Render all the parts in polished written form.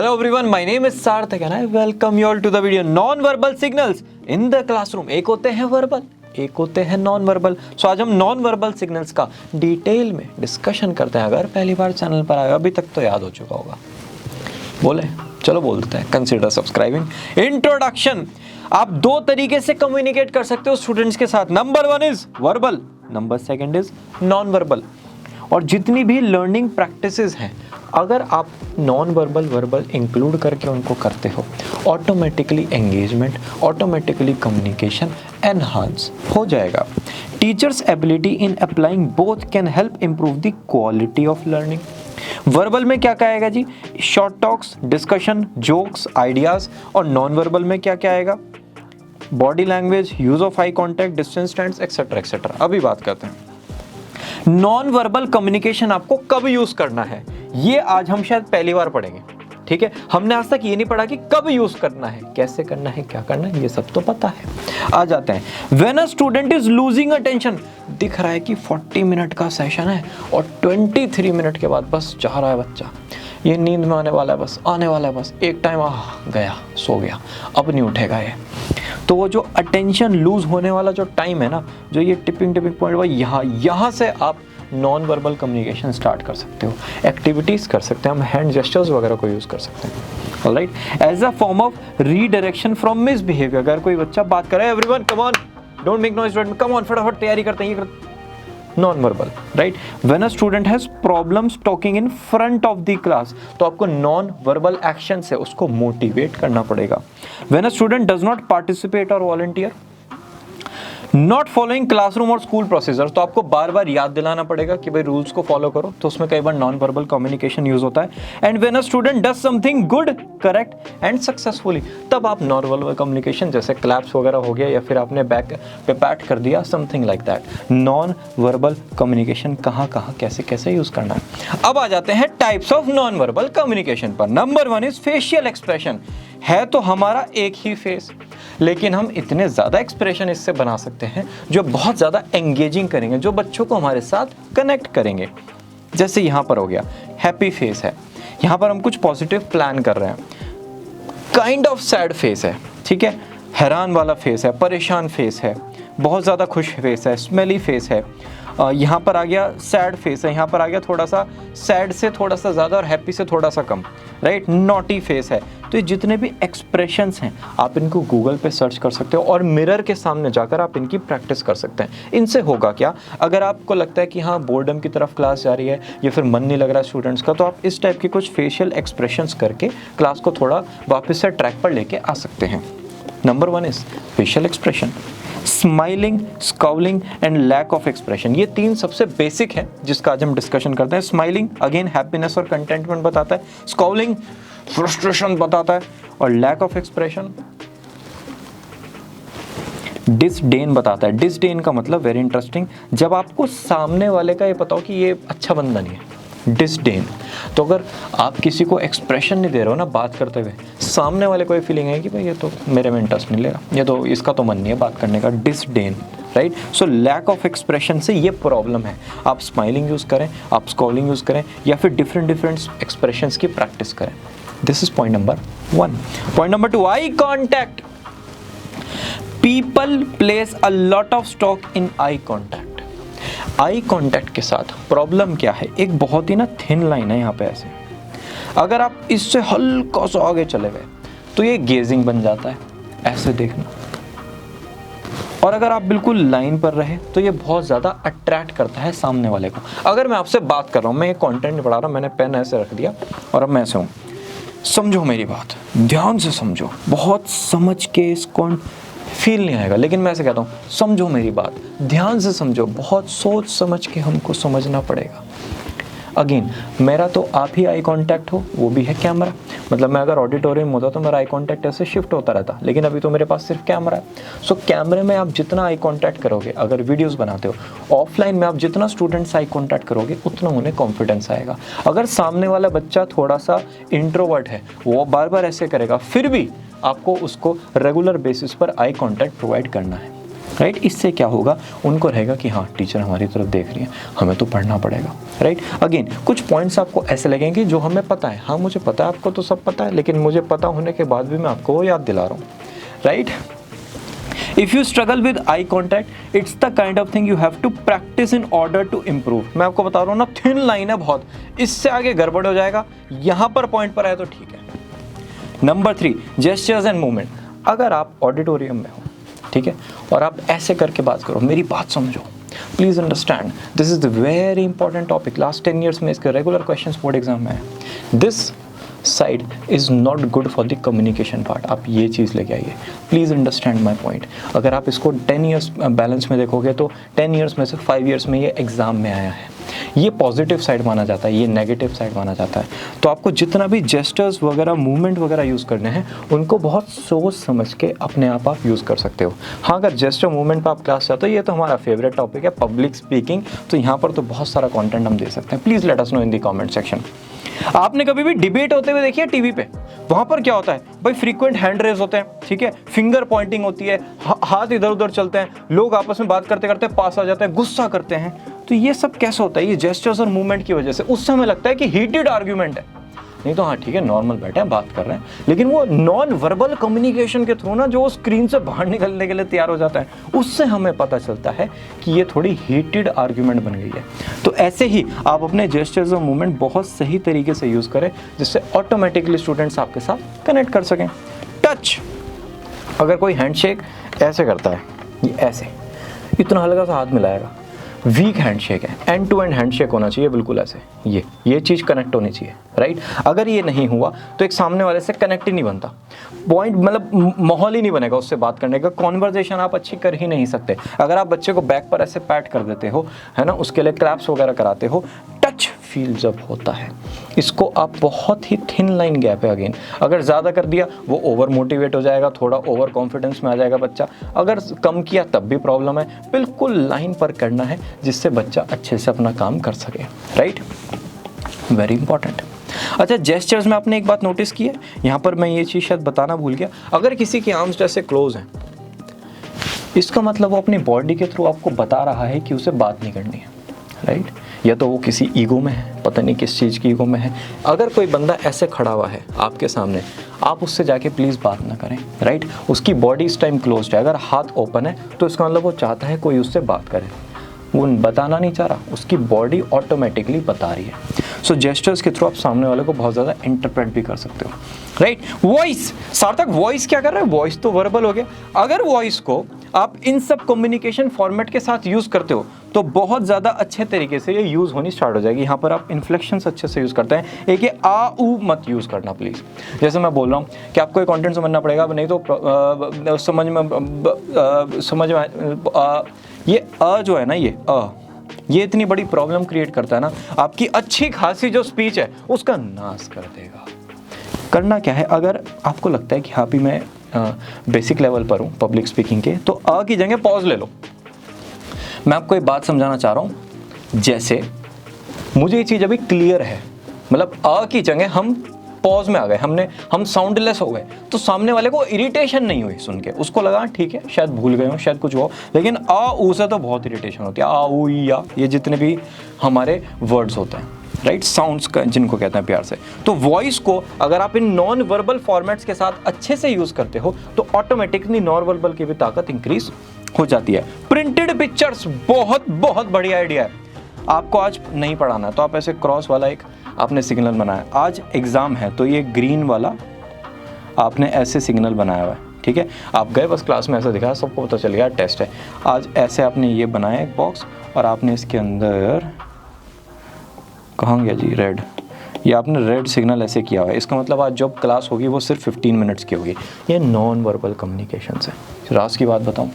Hello everyone, my name is Sarthak and I welcome you all to the video non-verbal signals in the classroom। एक होते हैं verbal, एक होते हैं non verbal. सो आज हम नॉन वर्बल सिग्नल्स का डिटेल में डिस्कशन करते हैं। अगर पहली बार चैनल पर आए, अभी तक तो याद हो चुका होगा, बोले चलो बोलते हैं, कंसिडर सब्सक्राइबिंग। इंट्रोडक्शन, आप दो तरीके से कम्युनिकेट कर सकते हो स्टूडेंट्स के साथ। Number one is verbal, number second is non verbal. और जितनी भी लर्निंग प्रैक्टिसेस हैं, अगर आप नॉन वर्बल वर्बल इंक्लूड करके उनको करते हो, automatically engagement, automatically communication enhance हो जाएगा। Teachers ability in applying both can help improve the quality of learning. Verbal में क्या कहेगा जी? Short talks, discussion, jokes, ideas. और नॉन वर्बल में क्या क्या आएगा? Body language, use of eye contact, distance stands, etcetera etcetera. अभी बात करते हैं नॉन वर्बल कम्युनिकेशन आपको कब यूज करना है। ये आज हम शायद पहली बार पढ़ेंगे, ठीक है। हमने आज तक ये नहीं पढ़ा कि कब यूज करना है, कैसे करना है, क्या करना है, ये सब तो पता है। आ जाते हैं when a student is losing attention. दिख रहा है कि 40 मिनट का सेशन है और 23 मिनट के बाद बस चाह रहा है बच्चा, ये नींद में आने वाला है, बस आने वाला है, बस एक टाइम गया, सो गया, अब नहीं उठेगा ये। तो वो जो अटेंशन लूज होने वाला जो टाइम है ना, जो ये टिपिंग पॉइंट, वो यहाँ से आप नॉन वर्बल कम्युनिकेशन स्टार्ट कर सकते हो। एक्टिविटीज़ कर सकते हैं हम, हैंड जेस्चर्स वगैरह को यूज़ कर सकते हैं। Alright, as a form of redirection from misbehaviour. अगर कोई बच्चा बात कर रहा है, everyone come on, don't make noise, come on, फटाफट तैयारी करते हैं, non verbal. Right, when a student has problems talking in front of the class, तो आपको नॉन वर्बल एक्शन से उसको मोटिवेट करना पड़ेगा। When a student does not participate और वॉलंटियर, नॉट फॉलोइंग क्लासरूम और स्कूल प्रोसीजर, तो आपको बार बार याद दिलाना पड़ेगा कि भाई रूल्स को फॉलो करो। तो उसमें कई बार नॉन वर्बल कम्युनिकेशन यूज होता है। And when a student does something good, correct and successfully, तब आप नॉन वर्बल कम्युनिकेशन जैसे क्लैप्स वगैरह हो गया, या फिर आपने बैक पे पैट कर दिया, something like that. Non verbal communication कहाँ कहाँ कैसे कैसे यूज करना है। अब आ जाते हैं types of non verbal communication पर। Number one is facial expression. है तो हमारा एक ही फेस, लेकिन हम इतने ज़्यादा एक्सप्रेशन इससे बना सकते हैं जो बहुत ज़्यादा एंगेजिंग करेंगे, जो बच्चों को हमारे साथ कनेक्ट करेंगे। जैसे यहाँ पर हो गया हैप्पी फेस है, यहाँ पर हम कुछ पॉजिटिव प्लान कर रहे हैं। काइंड ऑफ सैड फेस है, ठीक है, हैरान वाला फेस है, परेशान फेस है, बहुत ज़्यादा खुश फेस है, स्मेली फेस है। यहाँ पर आ गया सैड फेस है, यहाँ पर आ गया थोड़ा सा सैड से थोड़ा सा ज़्यादा और हैप्पी से थोड़ा सा कम। राइट, नॉटी फेस है। तो ये जितने भी एक्सप्रेशंस हैं, आप इनको गूगल पे सर्च कर सकते हो और मिरर के सामने जाकर आप इनकी प्रैक्टिस कर सकते हैं। इनसे होगा क्या, अगर आपको लगता है कि हाँ बोर्डम की तरफ क्लास जा रही है या फिर मन नहीं लग रहा है स्टूडेंट्स का, तो आप इस टाइप के कुछ फेशियल एक्सप्रेशंस करके क्लास को थोड़ा वापस से ट्रैक पर लेके आ सकते हैं। Number one is facial expression, smiling, scowling and lack of expression. ये तीन सबसे बेसिक है जिसका आज हम डिस्कशन करते हैं। स्माइलिंग अगेन हैप्पीनेस और कंटेंटमेंट बताता है, स्काउलिंग फ्रस्ट्रेशन बताता है, और लैक ऑफ एक्सप्रेशन डिसडेन बताता है। डिसडेन का मतलब वेरी इंटरेस्टिंग, जब आपको सामने वाले का ये पता हो कि ये अच्छा बंदा नहीं है, डिसडेन। तो अगर आप किसी को एक्सप्रेशन नहीं दे रहे हो ना बात करते हुए, सामने वाले को ये फीलिंग है कि भाई ये तो मेरे में इंटरेस्ट नहीं ले रहा, ये तो इसका तो मन नहीं है बात करने का, disdain. Right, so lack of expression से ये प्रॉब्लम है। आप स्माइलिंग यूज़ करें, आप स्कॉलिंग यूज़ करें, या फिर डिफरेंट एक्सप्रेशंस की प्रैक्टिस करें। This is point number one. Point number two, eye contact. People place a lot of stock in eye contact. Eye contact के साथ प्रॉब्लम क्या है, एक बहुत ही ना थिन लाइन है यहाँ पे ऐसे, अगर आप इससे हल्का सा आगे चले गए तो ये गेजिंग बन जाता है, ऐसे देखना। और अगर आप बिल्कुल लाइन पर रहे तो ये बहुत ज़्यादा अट्रैक्ट करता है सामने वाले को। अगर मैं आपसे बात कर रहा हूँ, मैं ये कंटेंट पढ़ा रहा हूँ, मैंने पेन ऐसे रख दिया और अब मैं ऐसे हूँ, समझो मेरी बात, ध्यान से समझो, बहुत समझ के इसको फील नहीं आएगा, लेकिन मैं ऐसे कहता हूँ समझो मेरी बात, ध्यान से समझो, बहुत सोच समझ के हमको समझना पड़ेगा। अगेन, मेरा तो आप ही आई कांटेक्ट हो, वो भी है कैमरा। मतलब मैं अगर ऑडिटोरियम होता तो मेरा आई कांटेक्ट ऐसे शिफ्ट होता रहता, लेकिन अभी तो मेरे पास सिर्फ कैमरा है। सो कैमरे में आप जितना आई कांटेक्ट करोगे, अगर वीडियोस बनाते हो, ऑफलाइन में आप जितना स्टूडेंट्स आई कांटेक्ट करोगे, उतना उन्हें कॉन्फिडेंस आएगा। अगर सामने वाला बच्चा थोड़ा सा इंट्रोवर्ट है, वो बार बार ऐसे करेगा, फिर भी आपको उसको रेगुलर बेसिस पर आई कांटेक्ट प्रोवाइड करना है। राइट। इससे क्या होगा, उनको रहेगा कि हाँ टीचर हमारी तरफ देख रही है, हमें तो पढ़ना पड़ेगा, राइट। अगेन कुछ पॉइंट्स आपको ऐसे लगेंगे जो हमें पता है, हाँ मुझे पता है, आपको तो सब पता है, लेकिन मुझे पता होने के बाद भी मैं आपको वो याद दिला रहा हूँ, right. If you struggle with eye contact, it's the kind of thing you have to practice in order to improve। मैं आपको बता रहा हूँ ना, थिन लाइन है बहुत, इससे आगे गड़बड़ हो जाएगा, यहाँ पर पॉइंट पर आए तो ठीक है। Number 3, gestures and movement. अगर आप ऑडिटोरियम में हो, ठीक है, और आप ऐसे करके बात करो, मेरी बात समझो, please understand, this is the very important topic. Last 10 years में इसके रेगुलर क्वेश्चंस बोर्ड एग्जाम में है। This side is not good for the communication part. आप ये चीज़ लेके आइए, प्लीज़ अंडरस्टैंड माई पॉइंट। अगर आप इसको 10 ईयर्स बैलेंस में देखोगे तो 10 ईयर्स में से 5 ईयर्स में ये एग्ज़ाम में आया है। ये पॉजिटिव साइड माना जाता है, ये नेगेटिव साइड माना जाता है। तो आपको जितना भी जेस्टर्स वगैरह, मूवमेंट वगैरह यूज़ करने हैं, उनको बहुत सोच समझ के अपने आप यूज़ कर सकते हो। हाँ, अगर जेस्टर मूवमेंट पर आप क्लास चाहते हो, ये तो हमारा फेवरेट टॉपिक है, पब्लिक स्पीकिंग, तो यहाँ पर तो बहुत सारा कंटेंट हम दे सकते हैं। Please let us know in the comment section. आपने कभी भी डिबेट होते हुए देखी है टीवी पे? वहां पर क्या होता है भाई, फ्रीक्वेंट हैंड रेज होते हैं, ठीक है, फिंगर पॉइंटिंग होती है, हाथ इधर उधर चलते हैं, लोग आपस में बात करते करते पास आ जाते हैं, गुस्सा करते हैं। तो ये सब कैसे होता है? ये जेस्चर्स और मूवमेंट की वजह से। उससे हमें लगता है कि हीटेड आर्ग्यूमेंट है, नहीं तो हाँ ठीक है, नॉर्मल बैठे हैं, बात कर रहे हैं, लेकिन वो नॉन वर्बल कम्युनिकेशन के थ्रू ना, जो स्क्रीन से बाहर निकलने के लिए तैयार हो जाता है, उससे हमें पता चलता है कि ये थोड़ी हीटेड आर्ग्यूमेंट बन गई है। तो ऐसे ही आप अपने जेस्चर्स और मूवमेंट बहुत सही तरीके से यूज़ करें, जिससे ऑटोमेटिकली स्टूडेंट्स आपके साथ कनेक्ट कर सकें। टच, अगर कोई हैंडशेक ऐसे करता है, ये ऐसे इतना हल्का सा हाथ मिलाएगा, वीक हैंडशेक है। एंड टू एंड हैंडशेक होना चाहिए, बिल्कुल ऐसे, ये चीज़ कनेक्ट होनी चाहिए, राइट। अगर ये नहीं हुआ तो एक सामने वाले से कनेक्ट ही नहीं बनता, पॉइंट मतलब माहौल ही नहीं बनेगा उससे बात करने का, कॉन्वर्जेशन आप अच्छी कर ही नहीं सकते। अगर आप बच्चे को बैक पर ऐसे पैट कर देते हो, है ना, उसके लिए क्लैप्स वगैरह कराते हो, टच फील जब होता है, इसको आप बहुत ही थिन लाइन गैप है। अगेन अगर ज़्यादा कर दिया वो ओवर मोटिवेट हो जाएगा, थोड़ा ओवर कॉन्फिडेंस में आ जाएगा बच्चा, अगर कम किया तब भी प्रॉब्लम है। बिल्कुल लाइन पर करना है, जिससे बच्चा अच्छे से अपना काम कर सके, राइट, वेरी इंपॉर्टेंट। अच्छा, जेस्चर्स में आपने एक बात नोटिस की है, यहाँ पर मैं ये चीज़ शायद बताना भूल गया, अगर किसी की आर्म्स जैसे क्लोज हैं, इसका मतलब वो अपनी बॉडी के थ्रू आपको बता रहा है कि उसे बात नहीं करनी है, राइट। या तो वो किसी ईगो में है, पता नहीं किस चीज़ की ईगो में है। अगर कोई बंदा ऐसे खड़ा हुआ है आपके सामने, आप उससे जाके प्लीज़ बात ना करें, राइट। उसकी बॉडी इस टाइम क्लोज्ड है, अगर हाथ ओपन है तो इसका मतलब वो चाहता है कोई उससे बात करे, वो बताना नहीं चाह रहा, उसकी बॉडी ऑटोमेटिकली बता रही है। सो जेस्चर्स के थ्रू आप सामने वाले को बहुत ज़्यादा इंटरप्रेट भी कर सकते हो, राइट। वॉइस, सार्थक वॉइस क्या कर रहा है? वॉइस तो वर्बल हो गया। अगर वॉइस को आप इन सब कम्युनिकेशन फॉर्मेट के साथ यूज़ करते हो तो बहुत ज़्यादा अच्छे तरीके से ये यूज़ होनी स्टार्ट हो जाएगी। यहाँ पर आप इन्फ्लेक्शंस अच्छे से यूज़ करते हैं, एक ये आ ऊ मत यूज़ करना प्लीज़। जैसे मैं बोल रहा हूँ कि आपको ये कंटेंट समझना पड़ेगा, नहीं तो समझ में ये अ जो है ना, ये इतनी बड़ी प्रॉब्लम क्रिएट करता है ना, आपकी अच्छी खासी जो स्पीच है उसका नाश कर देगा। करना क्या है, अगर आपको लगता है कि हाँ भी मैं बेसिक लेवल पर हूँ पब्लिक स्पीकिंग के, तो अ की जगह पॉज ले लो। मैं आपको एक बात समझाना चाह रहा हूँ, जैसे मुझे ये चीज़ अभी क्लियर है, मतलब अ की जगह हम पॉज में आ गए, हम साउंडलेस हो गए, तो सामने वाले को इरिटेशन नहीं हुई सुन के, उसको लगा ठीक है शायद भूल गए हो, शायद कुछ हो, लेकिन आ ऊ से तो बहुत इरिटेशन होती है। आ ऊ या ये जितने भी हमारे वर्ड्स होते हैं, राइट, साउंड्स का जिनको कहते हैं प्यार से। तो वॉइस को अगर आप इन नॉन वर्बल फॉर्मेट्स के साथ अच्छे से यूज़ करते हो तो ऑटोमेटिकली नॉन वर्बल की भी ताकत इंक्रीज हो जाती है। प्रिंटेड पिक्चर्स बहुत बहुत बढ़िया आइडिया है। आपको आज नहीं पढ़ाना है तो आप ऐसे क्रॉस वाला एक आपने सिग्नल बनाया, आज एग्ज़ाम है तो ये ग्रीन वाला आपने ऐसे सिग्नल बनाया हुआ है, ठीक है। आप गए बस क्लास में ऐसा दिखाया, सबको पता चल गया टेस्ट है। आज ऐसे आपने ये बनाया एक बॉक्स और आपने इसके अंदर, कहाँ गया जी, रेड, ये आपने रेड सिग्नल ऐसे किया हुआ है। इसका मतलब आज जब क्लास होगी वो सिर्फ 15 मिनट्स की होगी। ये नॉन वर्बल कम्युनिकेशन है। राज की बात बताऊँ,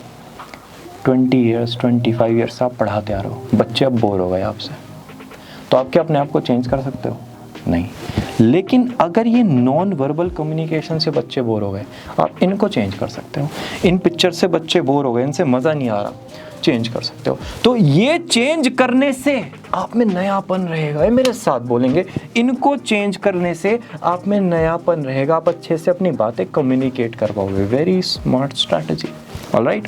20 ईयर्स 25 ईयर्स आप पढ़ाते आ रहे हो, बच्चे अब बोर हो गए आपसे, तो आप क्या अपने आप को चेंज कर सकते हो? नहीं। लेकिन अगर ये नॉन वर्बल कम्युनिकेशन से बच्चे बोर हो गए, आप इनको चेंज कर सकते हो। इन पिक्चर से बच्चे बोर हो गए, इनसे मज़ा नहीं आ रहा, चेंज कर सकते हो। तो ये चेंज करने से आप में नयापन रहेगा। ये मेरे साथ बोलेंगे, इनको चेंज करने से आप में नयापन रहेगा, आप अच्छे से अपनी बातें कम्युनिकेट कर पाओगे। Very smart strategy, alright.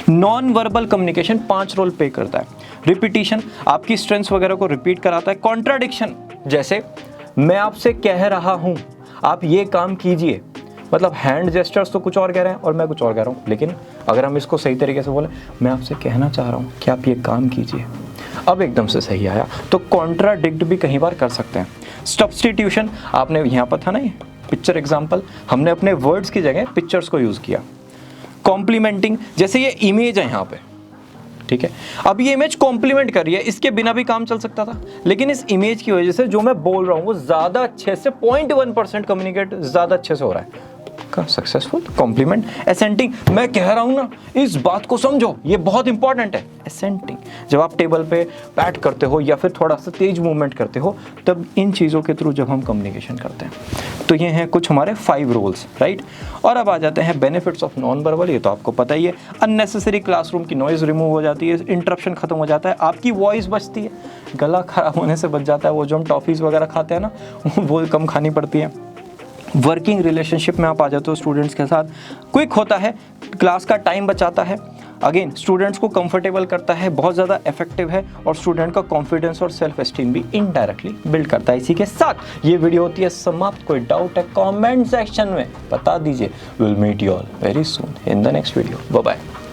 Non verbal communication 5 role play करता है। रिपीटिशन, आपकी स्ट्रेंथ्स वगैरह को रिपीट कराता है। कॉन्ट्राडिक्शन, जैसे मैं आपसे कह रहा हूं आप ये काम कीजिए, मतलब हैंड जेस्चर्स तो कुछ और कह रहे हैं और मैं कुछ और कह रहा हूं, लेकिन अगर हम इसको सही तरीके से बोले, मैं आपसे कहना चाह रहा हूं कि आप ये काम कीजिए, अब एकदम से सही आया, तो कॉन्ट्राडिक्ट भी कई बार कर सकते हैं। सब्स्टिट्यूशन, आपने यहाँ पर था ना ये पिक्चर एग्जाम्पल, हमने अपने वर्ड्स की जगह पिक्चर्स को यूज किया। कॉम्प्लीमेंटिंग, जैसे ये इमेज है यहाँ पे, ठीक है, अब ये इमेज कॉम्प्लीमेंट कर रही है, इसके बिना भी काम चल सकता था, लेकिन इस इमेज की वजह से जो मैं बोल रहा हूं वो ज्यादा अच्छे से 0.1% कम्युनिकेट ज्यादा अच्छे से हो रहा है का सक्सेसफुल कॉम्प्लीमेंट। एसेंटिंग, मैं कह रहा हूं ना इस बात को समझो, ये बहुत इंपॉर्टेंट है। एसेंटिंग, जब आप टेबल पे पैट करते हो या फिर थोड़ा सा तेज मूवमेंट करते हो, तब इन चीज़ों के थ्रू जब हम कम्युनिकेशन करते हैं। तो ये हैं कुछ हमारे 5 रोल्स, राइट। और अब आ जाते हैं बेनिफिट्स ऑफ नॉन वर्बल, ये तो आपको पता ही है। अननेसेसरी क्लासरूम की नॉइज़ रिमूव हो जाती है, इंटरप्शन खत्म हो जाता है, आपकी वॉइस बचती है, गला खराब होने से बच जाता है, वो जो हम टॉफ़ीज़ वगैरह खाते हैं ना वो कम खानी पड़ती है। वर्किंग रिलेशनशिप में आप आ जाते हो स्टूडेंट्स के साथ, क्विक होता है, क्लास का टाइम बचाता है, अगेन स्टूडेंट्स को कंफर्टेबल करता है, बहुत ज़्यादा इफेक्टिव है, और स्टूडेंट का कॉन्फिडेंस और सेल्फ एस्टीम भी इनडायरेक्टली बिल्ड करता है। इसी के साथ ये वीडियो होती है समाप्त। कोई डाउट है कमेंट सेक्शन में बता दीजिए। Will meet you all very soon in the next video. Bye bye.